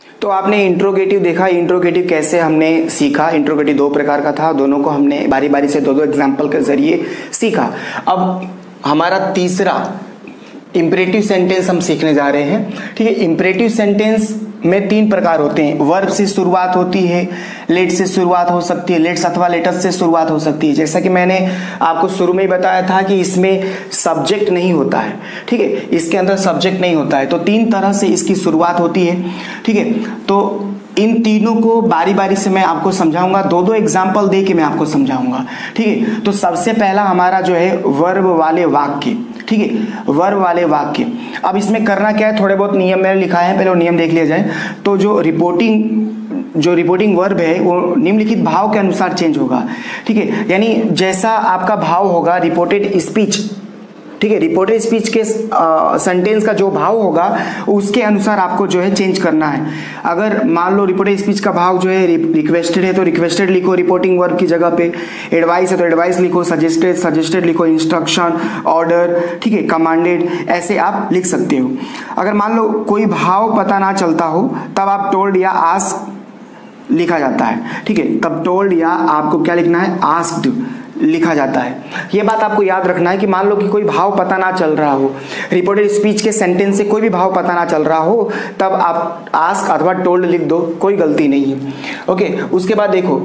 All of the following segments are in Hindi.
तो आपने इंट्रोगेटिव देखा, इंट्रोगेटिव कैसे हमने सीखा। इंट्रोगेटिव दो प्रकार का था, दोनों को हमने बारी बारी से दो एग्जाम्पल के जरिए सीखा। अब हमारा तीसरा इंपरेटिव सेंटेंस हम सीखने जा रहे हैं। ठीक है, इंपरेटिव सेंटेंस में तीन प्रकार होते हैं। वर्ब से शुरुआत होती है, लेट से शुरुआत हो सकती है, लेट्स अथवा लेटस से शुरुआत हो सकती है। जैसा कि मैंने आपको शुरू में ही बताया था कि इसमें सब्जेक्ट नहीं होता है। ठीक है, इसके अंदर सब्जेक्ट नहीं होता है, तो तीन तरह से इसकी शुरुआत होती है। ठीक है, तो इन तीनों को बारी बारी से मैं आपको समझाऊंगा, दो दो एग्जाम्पल दे के मैं आपको समझाऊंगा। ठीक है, तो सबसे पहला हमारा जो है वर्ब वाले वाक्य। ठीक है, वर्ब वाले वाक्य। अब इसमें करना क्या है, थोड़े बहुत नियम मैंने लिखा है, पहले वो नियम देख लिया जाए। तो जो रिपोर्टिंग वर्ब है वो निम्नलिखित भाव के अनुसार चेंज होगा। ठीक है, यानी जैसा आपका भाव होगा रिपोर्टेड स्पीच, ठीक है, रिपोर्टेड स्पीच के सेंटेंस का जो भाव होगा उसके अनुसार आपको जो है चेंज करना है। अगर मान लो रिपोर्टेड स्पीच का भाव जो है रिक्वेस्टेड है तो रिक्वेस्टेड लिखो रिपोर्टिंग वर्ब की जगह पे, एडवाइस है तो एडवाइस लिखो, सजेस्टेड लिखो, इंस्ट्रक्शन, ऑर्डर, ठीक है, कमांडेड, ऐसे आप लिख सकते हो। अगर मान लो कोई भाव पता ना चलता हो तब आप टोल्ड या आस्क्ड लिखा जाता है। ठीक है, तब टोल्ड या आपको क्या लिखना है, आस्क्ड लिखा जाता है। ये बात आपको याद रखना है कि मान लो कि कोई भाव पता ना चल रहा हो, रिपोर्टेड स्पीच के सेंटेंस से कोई भी भाव पता ना चल रहा हो, तब आप आस्क अथवा टोल्ड लिख दो, कोई गलती नहीं है। ओके, उसके बाद देखो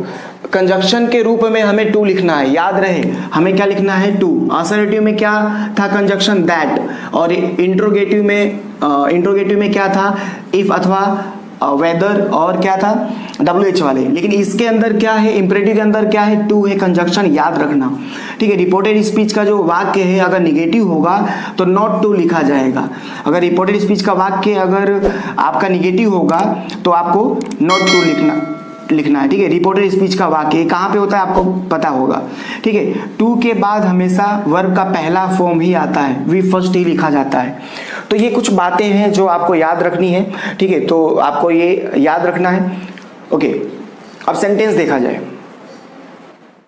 कंजंक्शन के रूप में हमें टू लिखना है, याद रहे हमें क्या लिखना है, टू। असर्टिव में क्या था, कंजंक्शन दैट, और इंट्रोगेटिव में क्या था, इफ अथवा वेदर, और क्या था, WH वाले। लेकिन इसके अंदर क्या है, इंपरेटिव के अंदर क्या है, टू है, कंजंक्शन याद रखना। ठीक है, रिपोर्टेड स्पीच का जो वाक्य है अगर निगेटिव होगा तो नॉट टू लिखा जाएगा। अगर रिपोर्टेड स्पीच का वाक्य अगर आपका निगेटिव होगा तो आपको नॉट टू लिखना है। ठीक है, रिपोर्टेड स्पीच का वाक्य कहाँ पे होता है आपको पता होगा। ठीक है, टू के बाद हमेशा वर्ब का पहला फॉर्म ही आता है, वी फर्स्ट ही लिखा जाता है। तो ये कुछ बातें हैं जो आपको याद रखनी है। ठीक है, तो आपको ये याद रखना है। ओके, अब सेंटेंस देखा जाए।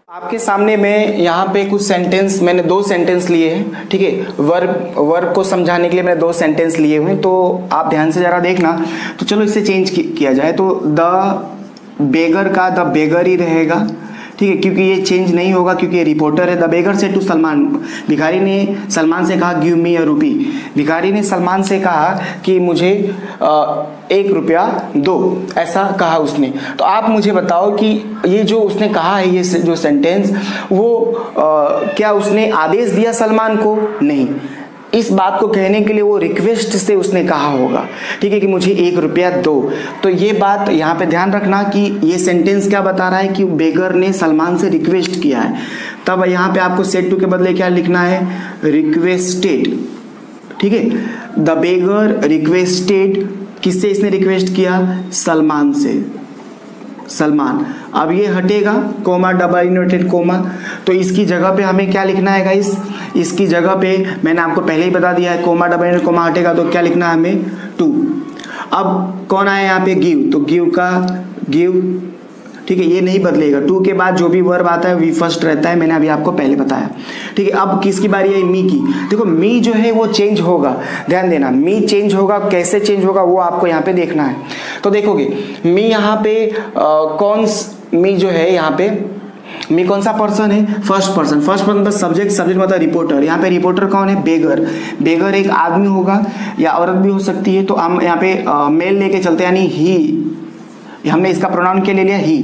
आपके सामने में यहाँ पे कुछ सेंटेंस, मैंने दो सेंटेंस लिए हैं। ठीक है, वर्ब को समझाने के लिए मैंने दो सेंटेंस लिए हुए हैं, तो आप ध्यान से जरा देखना। तो चलो इससे चेंज किया जाए, तो द बेगर का द बेगर ही रहेगा। ठीक है, क्योंकि ये चेंज नहीं होगा क्योंकि ये रिपोर्टर है। द बेगर से टू सलमान, भिखारी ने सलमान से कहा गिव मी अ रूपी, भिखारी ने सलमान से कहा कि मुझे 1 रुपया दो, ऐसा कहा उसने। तो आप मुझे बताओ कि ये जो उसने कहा है, ये जो सेंटेंस, वो क्या उसने आदेश दिया सलमान को? नहीं, इस बात को कहने के लिए वो रिक्वेस्ट से उसने कहा होगा। ठीक है, कि मुझे 1 रुपया दो। तो ये बात यहाँ पे ध्यान रखना कि ये सेंटेंस क्या बता रहा है कि बेगर ने सलमान से रिक्वेस्ट किया है। तब यहाँ पे आपको सेड टू के बदले क्या लिखना है, रिक्वेस्टेड। ठीक है, द बेगर रिक्वेस्टेड, किससे इसने रिक्वेस्ट किया, सलमान से, सलमान। अब ये हटेगा, कोमा, डबल इनवर्टेड कोमा, तो इसकी जगह पे हमें क्या लिखना है गाइस, इसकी जगह पे मैंने आपको पहले ही बता दिया है, कोमा, डबल इनवर्टेड कोमा हटेगा तो क्या लिखना है हमें, टू। अब कौन आया यहाँ पे, गिव, तो गिव का गिव। ठीक है, ये नहीं बदलेगा, टू के बाद जो भी वर्ब आता है वी फर्स्ट रहता है, मैंने अभी आपको पहले बताया। ठीक है, अब किसकी बारी है, मी की। देखो मी जो है वो चेंज होगा, ध्यान देना, मी चेंज होगा, कैसे चेंज होगा वो आपको यहाँ पे देखना है। तो देखोगे मी यहाँ पे मी जो है यहाँ पे मी कौन सा पर्सन है, फर्स्ट पर्सन। फर्स्ट पर्सन मतलब सब्जेक्ट मतलब रिपोर्टर। यहाँ पे रिपोर्टर कौन है, बेगर। बेगर एक आदमी होगा या औरत भी हो सकती है, तो हम यहाँ पे मेल लेके चलते हैं, यानी ही, हमने इसका प्रोनाउन क्या ले लिया, ही।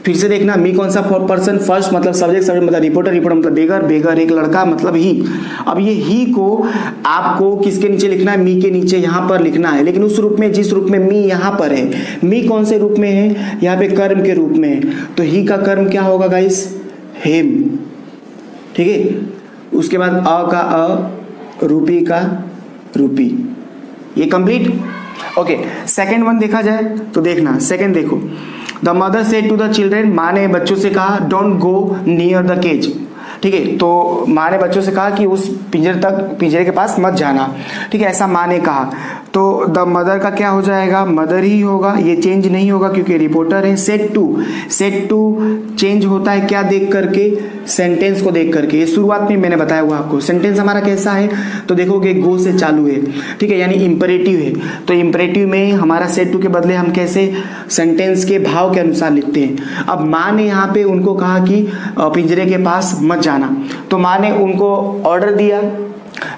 फिर से देखना, मी कौन सा पर्सन, फर्स्ट मतलब सब्जेक्ट मतलब रिपोर्टर, रिपोर्टर मतलब बेगर, बेगर एक लड़का मतलब ही। अब ये ही को आपको किसके नीचे लिखना है, मी के नीचे यहाँ पर लिखना है, लेकिन उस रूप में, जिस रूप में मी यहाँ पर है। मी कौन से रूप में है, यहाँ पे कर्म के रूप में है, तो ही का कर्म क्या होगा गाइस, हेम। ठीक है, उसके बाद अ का अ, रूपी का रूपी, ये कंप्लीट। ओके, सेकेंड वन देखा जाए तो देखना, सेकेंड देखो, the mother said to the children, माँ ने बच्चों से कहा don't go near the cage. ठीक है, तो माँ ने बच्चों से कहा कि उस पिंजरे के पास मत जाना। ठीक है, ऐसा माँ ने कहा। तो द मदर का क्या हो जाएगा, मदर ही होगा, ये चेंज नहीं होगा क्योंकि रिपोर्टर है। सेड टू चेंज होता है क्या देख करके, सेंटेंस को देख करके। ये शुरुआत में मैंने बताया हुआ आपको। सेंटेंस हमारा कैसा है तो देखोगे गो से चालू है, ठीक है, यानी इंपरेटिव है। तो इंपरेटिव में हमारा सेड टू के बदले हम कैसे सेंटेंस के भाव के अनुसार लिखते हैं। अब माँ ने यहाँ पे उनको कहा कि पिंजरे के पास मत जाना, तो माँ ने उनको ऑर्डर दिया,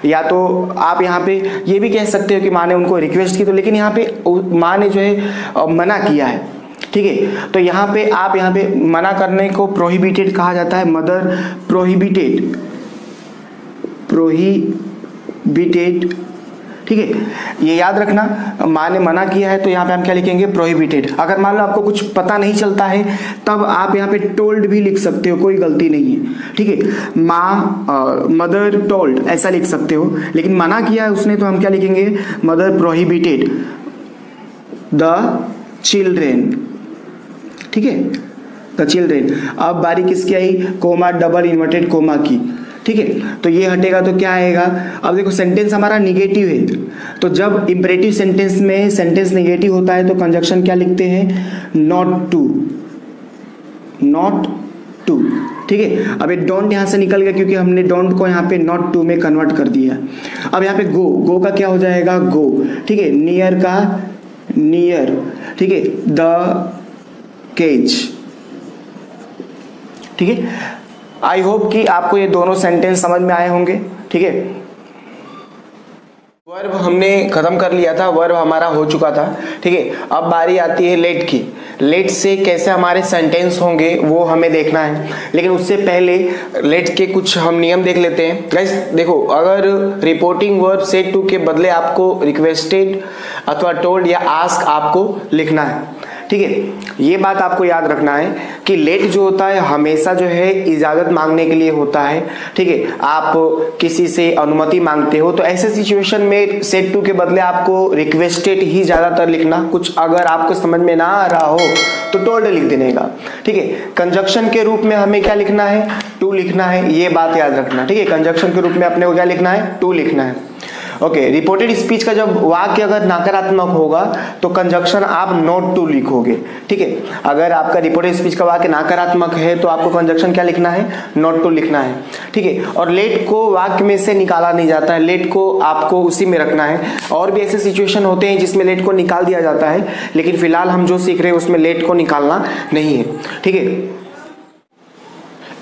या तो आप यहाँ पे ये भी कह सकते हो कि माँ ने उनको रिक्वेस्ट की, तो लेकिन यहाँ पे माँ ने जो है मना किया है, ठीक है। तो यहाँ पे आप यहाँ पे मना करने को प्रोहिबिटेड कहा जाता है। मदर प्रोहिबिटेड, ठीक है, ये याद रखना, माँ ने मना किया है तो यहाँ पे हम क्या लिखेंगे, प्रोहिबिटेड। अगर मान लो आपको कुछ पता नहीं चलता है तब आप यहाँ पे टोल्ड भी लिख सकते हो, कोई गलती नहीं है, ठीक है। माँ मदर टोल्ड ऐसा लिख सकते हो, लेकिन मना किया है उसने तो हम क्या लिखेंगे, मदर प्रोहिबिटेड द चिल्ड्रेन, ठीक है, द चिल्ड्रेन। अब बारी किसकी आई, कोमा, डबल इन्वर्टेड कोमा की, ठीक है। तो ये हटेगा तो क्या आएगा, अब देखो सेंटेंस हमारा निगेटिव है, तो जब इंपरेटिव सेंटेंस में सेंटेंस निगेटिव होता है तो कंजक्शन क्या लिखते हैं, नॉट टू, ठीक है। अब ये डोंट यहाँ से निकल गया क्योंकि हमने डोंट को यहाँ पे नॉट टू में कन्वर्ट कर दिया। अब यहाँ पे गो का क्या हो जाएगा, गो, ठीक है। नियर का नियर, ठीक है, द केज, ठीक है। आई होप कि आपको ये दोनों सेंटेंस समझ में आए होंगे, ठीक है। वर्ब हमने खत्म कर लिया था, वर्ब हमारा हो चुका था, ठीक है। अब बारी आती है लेट की। लेट से कैसे हमारे सेंटेंस होंगे वो हमें देखना है, लेकिन उससे पहले लेट के कुछ हम नियम देख लेते हैं। गाइस देखो, अगर रिपोर्टिंग वर्ब सेड टू के बदले आपको रिक्वेस्टेड अथवा टोल्ड या आस्क आपको लिखना है, ठीक है। ये बात आपको याद रखना है कि लेट जो होता है हमेशा जो है इजाजत मांगने के लिए होता है, ठीक है। आप किसी से अनुमति मांगते हो तो ऐसे सिचुएशन में सेड टू के बदले आपको रिक्वेस्टेड ही ज्यादातर लिखना। कुछ अगर आपको समझ में ना आ रहा हो तो टोल्ड लिख देने का, ठीक है। कंजक्शन के रूप में हमें क्या लिखना है, टू लिखना है, ये बात याद रखना, ठीक है। कंजक्शन के रूप में अपने को क्या लिखना है, टू लिखना है, ओके। रिपोर्टेड स्पीच का जब वाक्य अगर नकारात्मक होगा तो कंजक्शन आप नॉट टू लिखोगे, ठीक है। अगर आपका रिपोर्टेड स्पीच का वाक्य नकारात्मक है तो आपको कंजक्शन क्या लिखना है, नॉट टू लिखना है, ठीक है। और लेट को वाक्य में से निकाला नहीं जाता है, लेट को आपको उसी में रखना है। और भी ऐसे सिचुएशन होते हैं जिसमें लेट को निकाल दिया जाता है, लेकिन फिलहाल हम जो सीख रहे हैं उसमें लेट को निकालना नहीं है, ठीक है।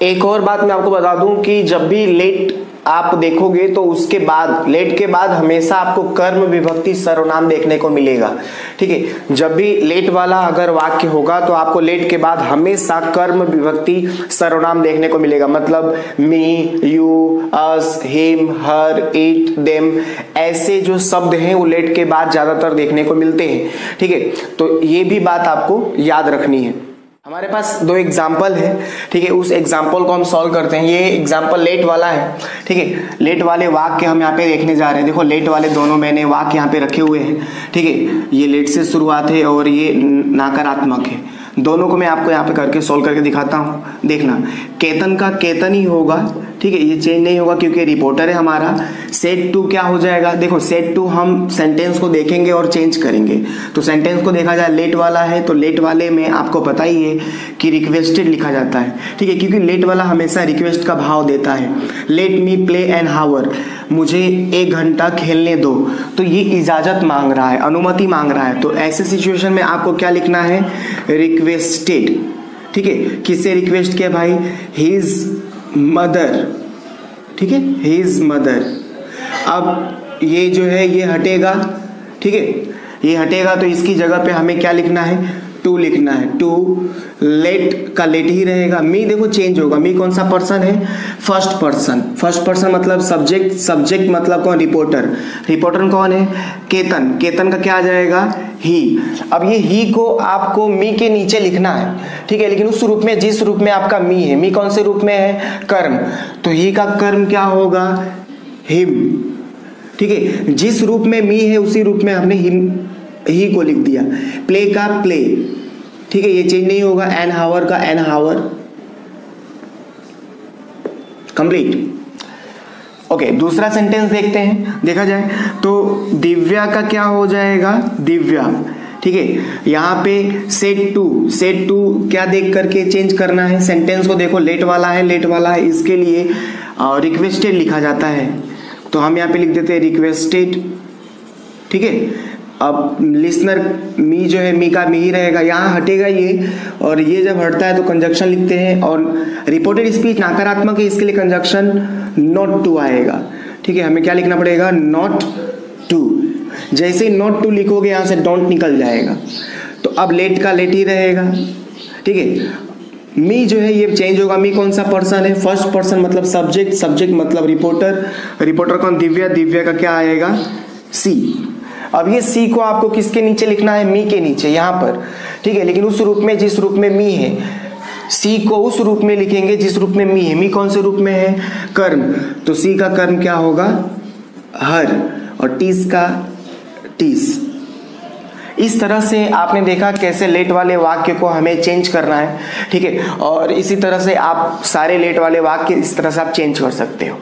एक और बात मैं आपको बता दूं कि जब भी लेट आप देखोगे तो उसके बाद, लेट के बाद हमेशा आपको कर्म विभक्ति सर्वनाम देखने को मिलेगा, ठीक है। जब भी लेट वाला अगर वाक्य होगा तो आपको लेट के बाद हमेशा कर्म विभक्ति सर्वनाम देखने को मिलेगा। मतलब me, you, us, him, her, it, them, ऐसे जो शब्द हैं वो लेट के बाद ज्यादातर देखने को मिलते हैं, ठीक है। तो ये भी बात आपको याद रखनी है। हमारे पास दो एग्जाम्पल है, ठीक है। उस एग्जाम्पल को हम सॉल्व करते हैं। ये एग्जाम्पल लेट वाला है, ठीक है। लेट वाले वाक्य हम यहाँ पे देखने जा रहे हैं। देखो लेट वाले दोनों मैंने वाक्य यहाँ पे रखे हुए हैं, ठीक है। ये लेट से शुरुआत है और ये नकारात्मक है। दोनों को मैं आपको यहाँ पे करके सॉल्व करके दिखाता हूँ, देखना। केतन का केतन ही होगा, ठीक है, ये चेंज नहीं होगा क्योंकि रिपोर्टर है हमारा। सेड टू क्या हो जाएगा, देखो सेड टू हम सेंटेंस को देखेंगे और चेंज करेंगे। तो सेंटेंस को देखा जाए, लेट वाला है तो लेट वाले में आपको पता ही है कि रिक्वेस्टेड लिखा जाता है, ठीक है, क्योंकि लेट वाला हमेशा रिक्वेस्ट का भाव देता है। लेट मी प्ले एन हावर, मुझे 1 घंटा खेलने दो, तो ये इजाजत मांग रहा है, अनुमति मांग रहा है। तो ऐसे सिचुएशन में आपको क्या लिखना है, रिक्वेस्टेड, ठीक है। किससे रिक्वेस्ट किया भाई, हिज मदर, ठीक है, हिज मदर। अब ये जो है ये हटेगा, ठीक है, ये हटेगा तो इसकी जगह पे हमें क्या लिखना है, टू लिखना है। टू, लेट का लेट ही रहेगा। मी देखो चेंज होगा। मी कौन सा पर्सन है, फर्स्ट पर्सन। फर्स्ट पर्सन मतलब सब्जेक्ट, सब्जेक्ट मतलब कौन, रिपोर्टर। रिपोर्टर कौन है, केतन। केतन का क्या आ जाएगा, ही। अब ये ही को आपको मी के नीचे लिखना है, ठीक है, लेकिन उस रूप में, जिस रूप में आपका मी है, मी कौन से रूप में है, कर्म, तो ही का कर्म क्या होगा, हिम, ठीक है। जिस रूप में मी है उसी रूप में हमने हिम, ही को लिख दिया। प्ले का प्ले, ठीक है, ये चेंज नहीं होगा। एन हावर का एन हावर, कंप्लीट। ओके, दूसरा सेंटेंस देखते हैं। देखा जाए तो दिव्या का क्या हो जाएगा, दिव्या, ठीक है। यहाँ पे सेट टू क्या देख करके चेंज करना है, सेंटेंस को देखो, लेट वाला है, इसके लिए रिक्वेस्टेड लिखा जाता है, तो हम यहाँ पे लिख देते हैं रिक्वेस्टेड, ठीक है। अब लिसनर मी जो है, मी का मी ही रहेगा, यहाँ हटेगा ये, और ये जब हटता है तो कंजक्शन लिखते हैं, और रिपोर्टेड स्पीच नकारात्मक है, इसके लिए कंजक्शन नॉट टू आएगा, ठीक है। हमें क्या लिखना पड़ेगा, नॉट टू। जैसे ही नॉट टू लिखोगे यहाँ से डोंट निकल जाएगा, तो अब लेट का लेट ही रहेगा, ठीक है। मी जो है ये चेंज होगा, मी कौन सा पर्सन है, फर्स्ट पर्सन मतलब सब्जेक्ट मतलब रिपोर्टर कौन, दिव्या का क्या आएगा, सी। अब ये सी को आपको किसके नीचे लिखना है, मी के नीचे यहाँ पर, ठीक है। लेकिन उस रूप में जिस रूप में मी है, सी को उस रूप में लिखेंगे जिस रूप में मी है। मी कौन से रूप में है, कर्म, तो सी का कर्म क्या होगा, हर, और टीस का टीस। इस तरह से आपने देखा कैसे लेट वाले वाक्य को हमें चेंज करना है, ठीक है। और इसी तरह से आप सारे लेट वाले वाक्य इस तरह से आप चेंज कर सकते हो।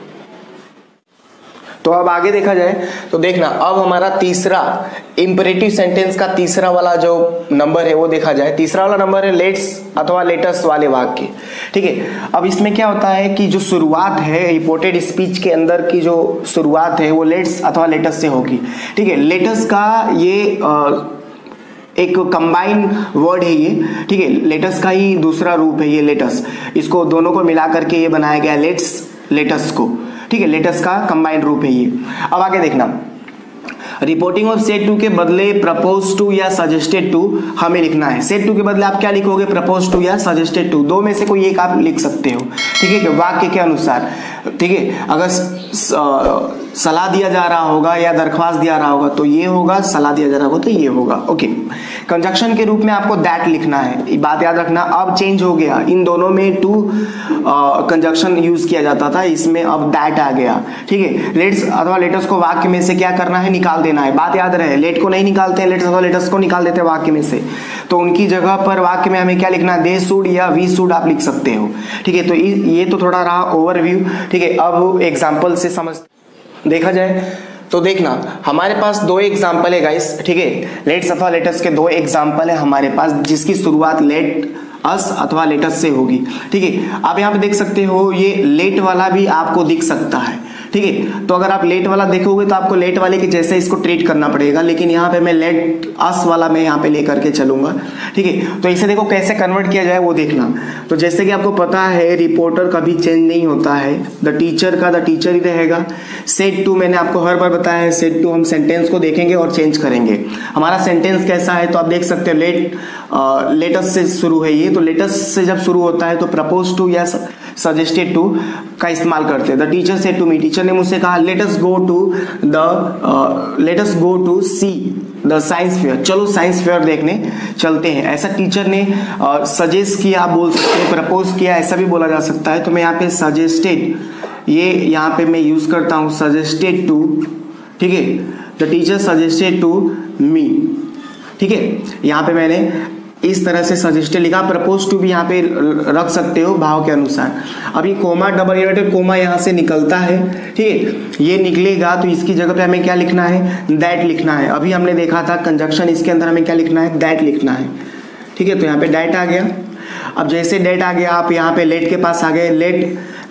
तो अब आगे देखा जाए तो देखना, अब हमारा तीसरा इंपेरेटिव सेंटेंस का तीसरा वाला जो नंबर है वो देखा जाए। तीसरा वाला नंबर है लेट्स अथवा लेटस वाले वाक्य, ठीक है। अब इसमें क्या होता है कि जो शुरुआत है रिपोर्टेड स्पीच के अंदर की जो शुरुआत है वो लेट्स अथवा लेटस से होगी, ठीक है। लेटस का ये एक कंबाइन वर्ड है ये, ठीक है। लेटस का ही दूसरा रूप है ये लेटस, इसको दोनों को मिला करके ये बनाया गया लेटस को, ठीक है। लेटस का कंबाइंड रूप है ये। अब आगे देखना, रिपोर्टिंग ऑफ सेट टू के बदले प्रपोज टू या सजेस्टेड टू हमें लिखना है। सेट टू के बदले आप क्या लिखोगे, प्रपोज टू या सजेस्टेड टू, दो में से कोई एक आप लिख सकते हो, ठीक है, कि वाक्य के अनुसार, ठीक है। अगर सलाह दिया जा रहा होगा या दरख्वास्त दिया रहा होगा तो ये होगा, सलाह दिया जा रहा होगा तो ये होगा, ओके। कंजक्शन के रूप में आपको दैट लिखना है, बात याद रखना। अब चेंज हो गया, इन दोनों में टू कंजक्शन यूज किया जाता था, इसमें अब दैट आ गया, ठीक है। लेट्स अथवा लेटस को वाक्य में से क्या करना है, निकाल देना है। बात याद रहे, लेट को नहीं निकालते हैं, लेट्स अथवा लेटस को निकाल देते हैं वाक्य में से, तो उनकी जगह पर वाक्य में हमें क्या लिखना है, दे शुड या वी शुड आप लिख सकते हो, ठीक है। तो ये तो थोड़ा रहा ओवरव्यू, ठीक है। अब एग्जाम्पल से समझ देखा जाए तो देखना, हमारे पास दो एग्जाम्पल है गाइस, ठीक है। लेट्स अथवा लेटस के दो एग्जाम्पल है हमारे पास, जिसकी शुरुआत लेट अस अथवा लेटस से होगी, ठीक है। आप यहाँ पे देख सकते हो ये लेट वाला भी आपको दिख सकता है, ठीक है। तो अगर आप लेट वाला देखोगे तो आपको लेट वाले के जैसे इसको ट्रीट करना पड़ेगा, लेकिन यहाँ पे मैं लेट अस वाला मैं यहाँ पे लेकर के चलूंगा, ठीक है। तो इसे देखो कैसे कन्वर्ट किया जाए वो देखना। तो जैसे कि आपको पता है रिपोर्टर कभी चेंज नहीं होता है, द टीचर का द टीचर ही रहेगा। सेट टू मैंने आपको हर बार बताया है, सेट टू हम सेंटेंस को देखेंगे और चेंज करेंगे। हमारा सेंटेंस कैसा है तो आप देख सकते हो, लेटस से शुरू है ये, तो लेटस से जब शुरू होता है तो प्रपोज टू या सजेस्टेड टू का इस्तेमाल करते हैं। The teacher said to me, teacher ने मुझसे कहा let us go to see the science fair, चलो साइंस फेयर देखने चलते हैं। ऐसा टीचर ने सजेस्ट किया, आप बोल सकते हैं प्रपोज किया, ऐसा भी बोला जा सकता है। तो मैं यहाँ पे सजेस्टेड, ये यहाँ पे मैं यूज करता हूँ सजेस्टेड टू, ठीक है। The teacher suggested to me, ठीक है। यहाँ पे मैंने इस तरह से सजेस्टेड लिखा, प्रपोज टू भी यहाँ पे रख सकते हो भाव के अनुसार। अब ये कोमा, डबल इन्वर्टेड कोमा यहाँ से निकलता है, ठीक है। ये निकलेगा तो इसकी जगह पे हमें क्या लिखना है, दैट लिखना है। अभी हमने देखा था कंजक्शन, इसके अंदर हमें क्या लिखना है, दैट लिखना है, ठीक है। तो यहाँ पे दैट आ गया। अब जैसे डेट आ गया, आप यहाँ पे लेट के पास आ गए।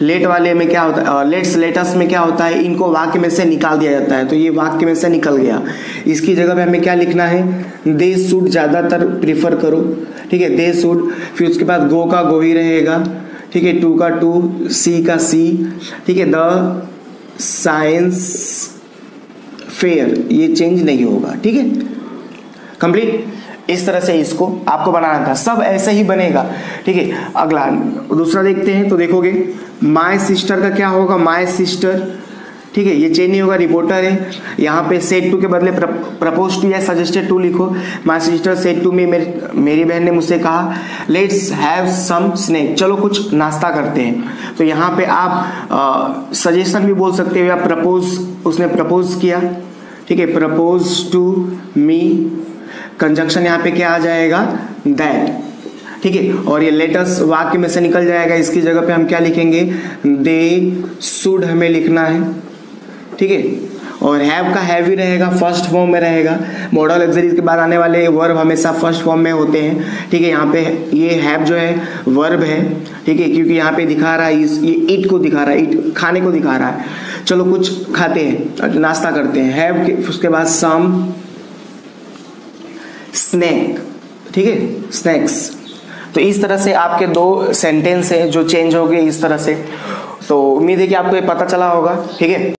लेट वाले में क्या होता है, लेट्स लेटस में क्या होता है, इनको वाक्य में से निकाल दिया जाता है, तो ये वाक्य में से निकल गया। इसकी जगह पे हमें क्या लिखना है, दे शुड ज्यादातर प्रीफर करो, ठीक है, दे शुड। फिर उसके बाद गो का गो ही रहेगा, ठीक है, टू का टू, सी का सी, ठीक है। द साइंस फेयर, ये चेंज नहीं होगा, ठीक है, कंप्लीट। इस तरह से इसको आपको बनाना था, सब ऐसे ही बनेगा, ठीक है। अगला दूसरा देखते हैं, तो देखोगे माय सिस्टर का क्या होगा, माय सिस्टर, ठीक है, ये चेंज नहीं होगा, रिपोर्टर है। यहाँ पे सेड टू के बदले प्रपोज टू या सजेस्टेड टू लिखो। My sister said to me, मेरी बहन ने मुझसे कहा लेट्स हैव सम स्नैक, चलो कुछ नाश्ता करते हैं। तो यहाँ पे आप सजेशन भी बोल सकते हो या प्रपोज, उसने प्रपोज किया, ठीक है, प्रपोज टू मी। कंजक्शन यहाँ पे क्या आ जाएगा, दैट, ठीक है। और ये लेटस वाक्य में से निकल जाएगा, इसकी जगह पे हम क्या लिखेंगे, दे शुड हमें लिखना है, ठीक है। और हैव का हैव ही रहेगा, फर्स्ट फॉर्म में रहेगा। मॉडल ऑक्सिलरी के बाद आने वाले वर्ब हमेशा फर्स्ट फॉर्म में होते हैं, ठीक है। यहाँ पे ये हैव जो है वर्ब है, ठीक है, क्योंकि यहाँ पे दिखा रहा है ये ईट को दिखा रहा है, ईट खाने को दिखा रहा है। चलो कुछ खाते हैं, नाश्ता करते हैं, हैव के उसके बाद सम स्नैक, ठीक है, स्नैक्स। तो इस तरह से आपके दो सेंटेंस है जो चेंज हो गए इस तरह से। तो उम्मीद है कि आपको ये पता चला होगा, ठीक है।